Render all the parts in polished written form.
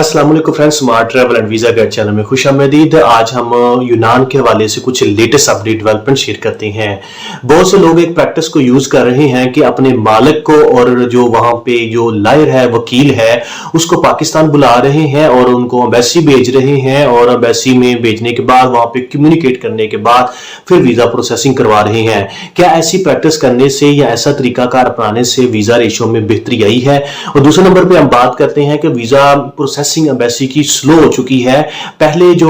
अस्सलाम वालेकुम friends, smart travel and visa guide channel में खुशामदीद। आज हम यूनान के हवाले से कुछ लेटेस्ट अपडेट डेवलपमेंट शेयर करते हैं। बहुत से लोग एक प्रैक्टिस को यूज कर रहे हैं कि अपने मालिक को और जो वहां पे जो लायर है, वकील है, उसको पाकिस्तान बुला रहे हैं और उनको एम्बेसी भेज रहे हैं और एम्बेसी में भेजने के बाद वहां पे कम्युनिकेट करने के बाद फिर वीजा प्रोसेसिंग करवा रहे हैं। क्या ऐसी प्रैक्टिस करने से या ऐसा तरीकाकार अपनाने से वीजा रेशो में बेहतरी आई है? और दूसरे नंबर पे हम बात करते हैं कि वीजा प्रोसेसिंग एम्बेसी की स्लो हो चुकी है। पहले जो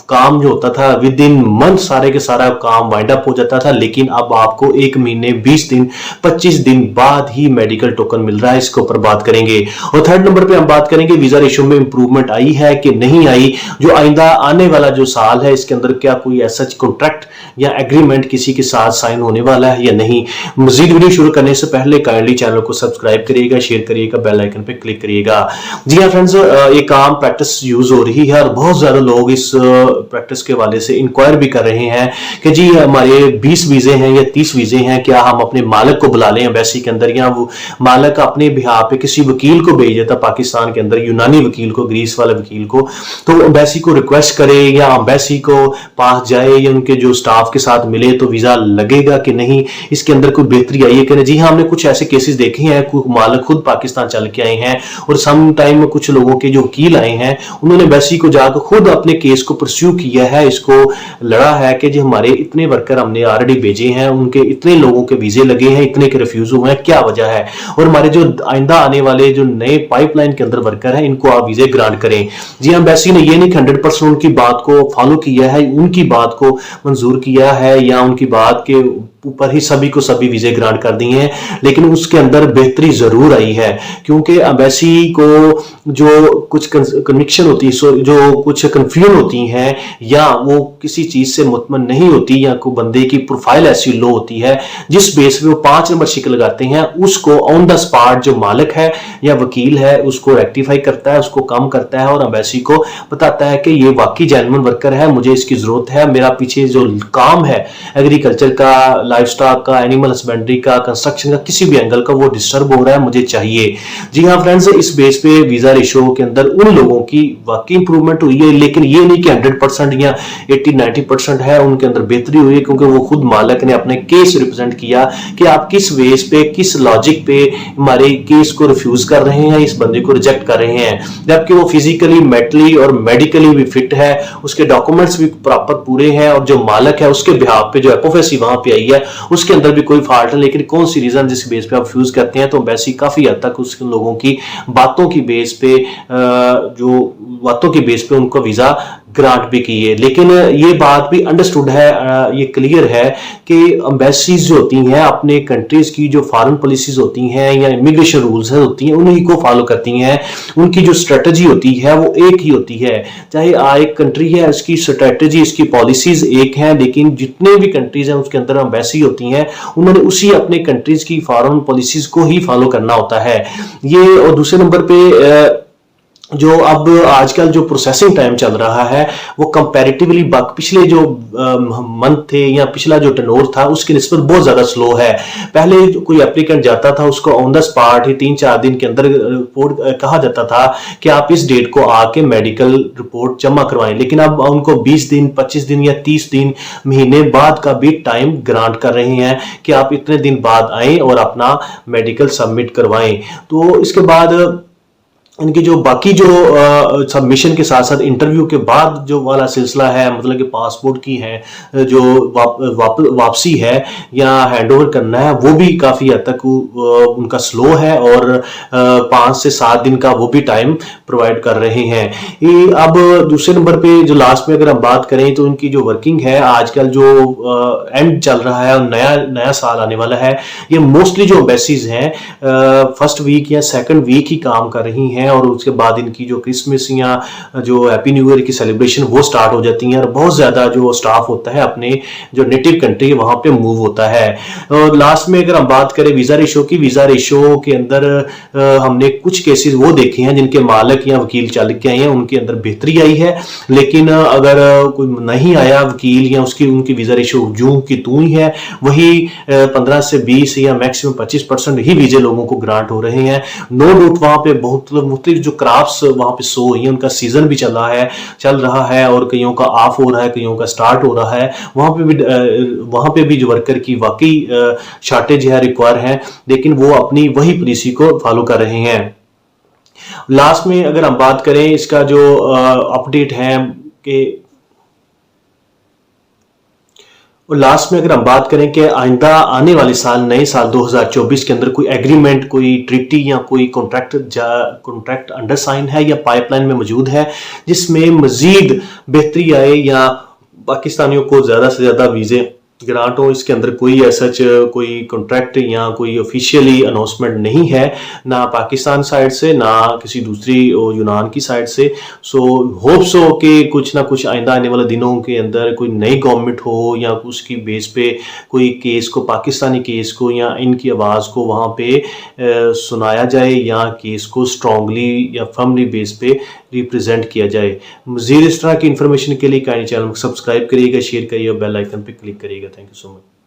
काम जो होता था विद इन मंथ सारे के सारा काम वाइंड अप हो जाता था, लेकिन अब आपको 1 महीने 20 दिन 25 दिन बाद ही मेडिकल टोकन मिल रहा है। इसके ऊपर बात करेंगे। और थर्ड नंबर पे हम बात करेंगे वीजा रेशो में इंप्रूवमेंट आई है कि नहीं आई, जो आइंदा आने वाला जो साल है इसके अंदर क्या कोई ऐसा कॉन्ट्रैक्ट या एग्रीमेंट किसी के साथ साइन होने वाला है या नहीं। मजीद वीडियो शुरू करने से पहले काइंडली चैनल को सब्सक्राइब करिएगा, शेयर करिएगा, बेल आइकन पे क्लिक करिएगा। जी हाँ फ्रेंड्स, ये काम प्रैक्टिस यूज हो रही है और बहुत ज्यादा लोग इस प्रैक्टिस के हवाले से इंक्वायर भी कर रहे हैं कि जी हमारे 20 वीजे हैं या 30 वीजे हैं, क्या हम अपने मालिक को बुला लें एम्बेसी के अंदर, या वो मालिक अपने बिहार पे किसी वकील को भेज देता पाकिस्तान के अंदर, यूनानी वकील को, ग्रीस वाले वकील को, तो एम्बेसी को रिक्वेस्ट करे या एम्बेसी को पास जाए या उनके जो स्टाफ के साथ मिले तो वीजा लगेगा कि नहीं। इसके अंदर कोई बेहतरी आई है कि नहीं? जी हाँ, हमने कुछ ऐसे केसेस देखे हैं, मालिक खुद पाकिस्तान चल के आए हैं और सम टाइम कुछ लोगों के जो वकील आए हैं उन्होंने एम्बेसी को जाकर खुद अपने केस को परस्यू किया है, इसको लड़ा है कि जी हमारे इतने वर्कर हमने ऑलरेडी भेजे हैं, उनके इतने लोगों के वीजे लगे हैं, इतने के रिफ्यूज हुए हैं, क्या वजह है, और हमारे जो आइंदा आने वाले जो नए पाइपलाइन के अंदर वर्कर हैं इनको आप वीजे ग्रांट करें। जी एम्बेसी ने ये नहीं 100% उनकी बात को फॉलो किया है, उनकी बात को मंजूर किया है या उनकी बात के ऊपर ही सभी को सभी वीजे ग्रांट कर दिए हैं, लेकिन उसके अंदर बेहतरी जरूर आई है क्योंकि एम्बेसी को जो कुछ कन्विक्शन होती है, जो कुछ कंफ्यूजन होती हैं या वो किसी चीज से मुतमन नहीं होती या कोई बंदे की प्रोफाइल ऐसी लो होती है जिस बेस पे वो 5 नंबर शिक लगाते हैं, उसको ऑन द स्पॉट जो मालिक है या वकील है उसको रेक्टिफाई करता है, उसको कम करता है और एम्बेसी को बताता है कि ये वाकई जेन्युइन वर्कर है, मुझे इसकी जरूरत है, मेरा पीछे जो काम है एग्रीकल्चर का, लाइफस्टॉक का, एनिमल हस्बेंड्री का, कंस्ट्रक्शन का, किसी भी एंगल का वो डिस्टर्ब हो रहा है, मुझे चाहिए। जी हाँ फ्रेंड्स, इस बेस पे वीजा रेशो के अंदर उन लोगों की वाकई इंप्रूवमेंट हुई है, लेकिन ये नहीं कि 100% या 80-90% है, उनके अंदर बेहतरी हुई है क्योंकि वो खुद मालिक ने अपने केस रिप्रेजेंट किया कि आप किस बेस पे, किस लॉजिक पे हमारे केस को रिफ्यूज कर रहे हैं, इस बंदे को रिजेक्ट कर रहे हैं, जबकि वो फिजिकली, मेंटली और मेडिकली भी फिट है, उसके डॉक्यूमेंट्स भी प्रॉपर पूरे हैं और जो मालिक है उसके बिहाफ पे जो एपोफेसी वहां पे आई है उसके अंदर भी कोई फॉल्ट है, लेकिन कौन सी रीजन जिस बेस पे आप फ्यूज करते हैं तो एम्बेसी काफी हद तक उस लोगों की बातों की बेस पे उनको वीजा ग्रांट भी की है। लेकिन ये बात भी अंडरस्टूड है, ये क्लियर है कि एम्बेसीज जो होती हैं अपने कंट्रीज की जो फॉरेन पॉलिसीज होती हैं या इमिग्रेशन रूल्स होती हैं उन्हीं को फॉलो करती हैं, उनकी जो स्ट्रेटजी होती है वो एक ही होती है। चाहे एक कंट्री है उसकी स्ट्रेटजी, इसकी पॉलिसीज एक हैं, लेकिन जितने भी कंट्रीज हैं उसके अंदर एम्बेसी होती हैं, उन्होंने उसी अपने कंट्रीज की फॉरेन पॉलिसीज को ही फॉलो करना होता है ये। और दूसरे नंबर पे जो अब आजकल जो प्रोसेसिंग टाइम चल रहा है वो कंपैरेटिवली पिछले जो मंथ थे या पिछला जो टर्नओवर था उसकी निस्बत बहुत ज्यादा स्लो है। पहले कोई एप्लीकेंट जाता था उसको ऑन द स्पॉट ही 3-4 दिन के अंदर रिपोर्ट कहा जाता था कि आप इस डेट को आके मेडिकल रिपोर्ट जमा करवाएं, लेकिन अब उनको 20 दिन 25 दिन या 30 दिन महीने बाद का भी टाइम ग्रांट कर रहे हैं कि आप इतने दिन बाद आए और अपना मेडिकल सबमिट करवाएं। तो इसके बाद इनकी जो बाकी जो सबमिशन के साथ साथ इंटरव्यू के बाद जो वाला सिलसिला है, मतलब कि पासपोर्ट की है जो वापसी है या हैंडओवर करना है, वो भी काफ़ी हद तक उनका स्लो है और 5 से 7 दिन का वो भी टाइम प्रोवाइड कर रहे हैं। ये अब दूसरे नंबर पे जो लास्ट में अगर हम बात करें तो इनकी जो वर्किंग है आजकल जो एंड चल रहा है और नया साल आने वाला है, ये मोस्टली जो एम्बेसीज हैं फर्स्ट वीक या सेकंड वीक ही काम कर रही हैं और उसके बाद इनकी जो क्रिसमस या जो हैप्पी न्यू ईयर की सेलिब्रेशन वो स्टार्ट हो जाती हैं और बहुत ज्यादा जो स्टाफ होता है अपने जो नेटिव कंट्री वहां पे मूव होता है। और लास्ट में अगर हम बात करें वीजा रेशो की, वीजा रेशो के अंदर हमने कुछ केसेस वो देखे हैं जिनके मालिक या वकील चल के आए हैं, उनके अंदर बेहतरी आई है, लेकिन अगर कोई नहीं आया वकील या उनकी वीजा रेशो जूं की तू ही है, वही 15 से 20 या मैक्सिमम 25% ही वीजे लोगों को ग्रांट हो रहे हैं। नो डाउट वहां पे बहुत मुख्तलिफ जो क्राफ्ट्स वहाँ पे शो हुई हैं, उनका सीज़न भी चल रहा है और कईयों का ऑफ हो रहा है, कईयों का स्टार्ट हो रहा है। वहाँ पे भी जो वर्कर की वाकई शार्टेज है, रिक्वायर है, लेकिन वो अपनी वही पॉलिसी को फॉलो कर रहे हैं। लास्ट में अगर हम बात करें इसका जो अपडेट है कि और लास्ट में अगर हम बात करें कि आइंदा आने वाले साल, नए साल 2024 के अंदर कोई एग्रीमेंट, कोई ट्रीटी या कोई कॉन्ट्रैक्ट अंडर साइन है या पाइपलाइन में मौजूद है जिसमें मजीद बेहतरी आए या पाकिस्तानियों को ज़्यादा से ज़्यादा वीज़े ग्रांट हो, इसके अंदर कोई सच कोई कॉन्ट्रैक्ट या कोई ऑफिशियली अनाउंसमेंट नहीं है, ना पाकिस्तान साइड से ना किसी दूसरी यूनान की साइड से। सो होप्स हो कि कुछ ना कुछ आइंदा आने वाले दिनों के अंदर कोई नई गवर्नमेंट हो या उसकी बेस पे कोई केस को, पाकिस्तानी केस को या इनकी आवाज़ को वहाँ पे सुनाया जाए या केस को स्ट्रांगली या फर्मली बेस पे रिप्रेजेंट किया जाए। मज़ीद इस तरह की इन्फॉर्मेशन के लिए काइंडली चैनल को सब्सक्राइब करिएगा, शेयर करिएगा, बेल आइकन पर क्लिक करिएगा। Thank you so much.